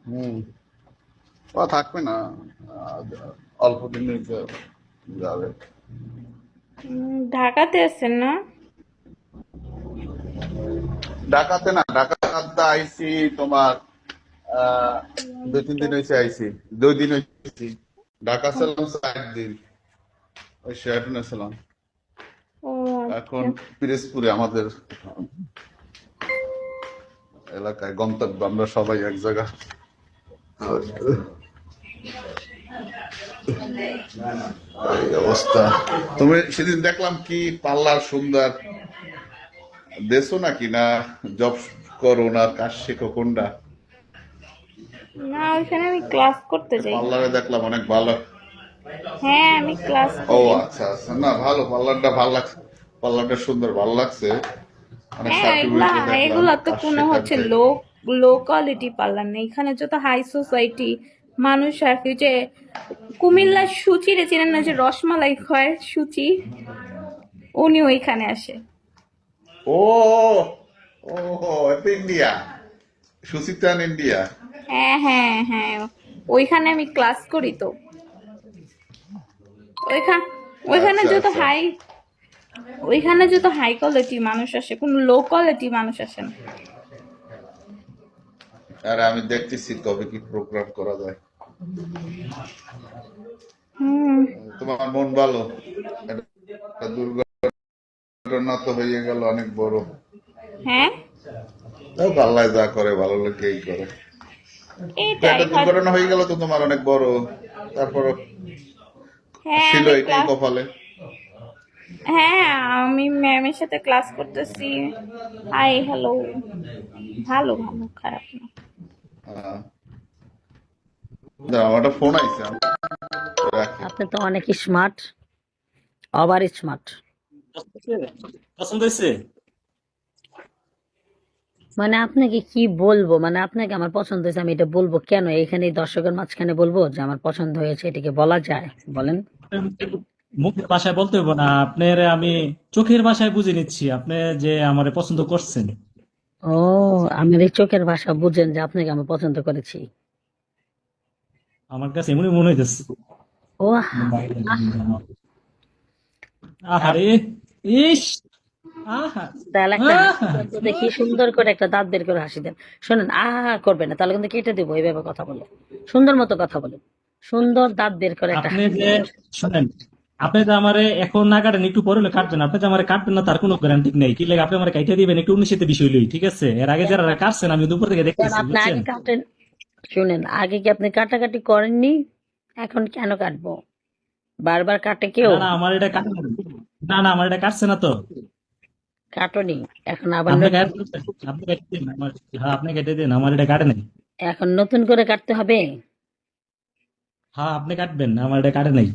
হুম। ও থাকবে না, অল্প দিনের যাবে। ঢাকাতে আছেন না? ঢাকাতে না, ঢাকাতে আইসি তোমার আহ 2-3 দিন হয়েছে আইসি। 2 দিন হয়েছে। ঢাকা ছিলাম 4 দিন, ওই শেরাটনে ছিলাম। ও এখন আচ্ছা। পিরোজপুরে আমাদের এলাকায় গন্তব্য, আমরা সবাই এক জায়গা। এই অবস্থা। তুমি সেদিন দেখলাম কি পার্লার সুন্দর দেশো নাকি, না জব করো না কাজ শেখো কোনটা? না, ওইখানে আমি ক্লাস করতে যাই। পার্লারে দেখলাম অনেক ভালো। হ্যাঁ, আমি ক্লাস ও করি। আচ্ছা আচ্ছা, না ভালো, পার্লারটা ভালো লাগছে। পার্লারটা সুন্দর, ভালো লাগছে। অনেক হ্যাঁ, এগুলা সার্টিফিকেটও দেখলাম এগুলা তো কাজ কোনো শেখার হচ্ছে যে। লো লো কোয়ালিটি পার্লার না, এখানে যত হাই সোসাইটি মানুষ আর কি। যে কুমিল্লার সুচি রে চেনেন না, যে রসমালাই খায় সুচি, উনি ওইখানে আসে। ও ও এটা ইন্ডিয়া, সুচিত্রান ইন্ডিয়া। হ্যাঁ হ্যাঁ হ্যাঁ, ওইখানে আমি ক্লাস করি তো। ওইখান ওইখানে আচ্ছা যত আচ্ছা। হাই ওইখানে যত হাই কোয়ালিটি মানুষ আসে, কোনো লো কোয়ালিটি মানুষ আসে না। আরে আমি দেখতেছি কবে কি প্রোগ্রাম করা যায়। হুম। তোমার মন ভালো? একটা দুর্ঘটনা তো হয়ে গেল অনেক বড়। হ্যাঁ, তাও আল্লাহ যা করে ভালো লাগেই করে। তো এইটাই একটা হয়তো। দুর্ঘটনা হয়ে গেল তো তোমার অনেক বড়। তারপর হ্যাঁ, ছিল আমি এটাই ক্লাস কপালে। হ্যাঁ, আমি ম্যামের সাথে ক্লাস করতেছি। হাই হ্যালো, ভালো ভালো, খারাপ না। আহ, দাঁড়াও, আমার একটা ফোন আইছে, আমি রাখি। আপনি তো অনেক স্মার্ট, ওভার স্মার্ট। পছন্দ হয়েছে? মানে আপনাকে কি বলবো, মানে আপনাকে আমার পছন্দ হয়েছে আমি এটা বলবো কেন? এখানে দর্শকের মাঝখানে বলবো যে আমার পছন্দ হয়েছে, এটাকে বলা যায়? বলেন। মুখের ভাষায় বলতে হইব না, আপনার আমি চোখের ভাষায় বুঝে নিচ্ছি আপনি যে আমারে পছন্দ করছেন। ও, আমার এই চোখের ভাষা বুঝেন যে আপনাকে আমি পছন্দ করেছি? আমার কাছে এমনই মনে হইতেছে। ও, আহারে, ইস, আহা, তাহলে একটা হাসি আহা, দেন তো দেখি, সুন্দর করে একটা দাঁত বের করে হাসি দেন। শোনেন, আহা করবেন না, তাহলে কিন্তু কেটে দেবো। এইভাবে কথা বলে, সুন্দর মতো কথা বলে, সুন্দর দাঁত বের করে একটা আপনি হাসি যে দেন। শোনেন, আপনি যে আমারে এখন না কাটেন, একটু পরে হলে কাটবেন। আপনি যে আমারে কাটবেন না তার কোনো গ্যারান্টি নেই। কি লাগে আপনি আমার কাইটা দিবেন একটু 19-তে বিষয় লই, ঠিক আছে? এর আগে যারা কাটছেন আমি দুপুর থেকে কারণ দেখতেছি, আপনি বুঝছেন? আগে কাটেন। শুনেন, আগে কি আপনি কাটাকাটি করেননি? এখন কেন কাটবো? বারবার কাটে কেউ? না না, আমার এটা কাটে না। না না, আমার এটা কাটছে না তো। কাটনি। এখন আবার আপনি নতুন, আপনি কেটে দিন আমার। হ্যাঁ, আপনি কেটে দিন, আমার এটা কাটে নাই। এখন নতুন করে কাটতে হবে। হ্যাঁ, আপনি কাটবেন, আমার এটা কাটে নাই।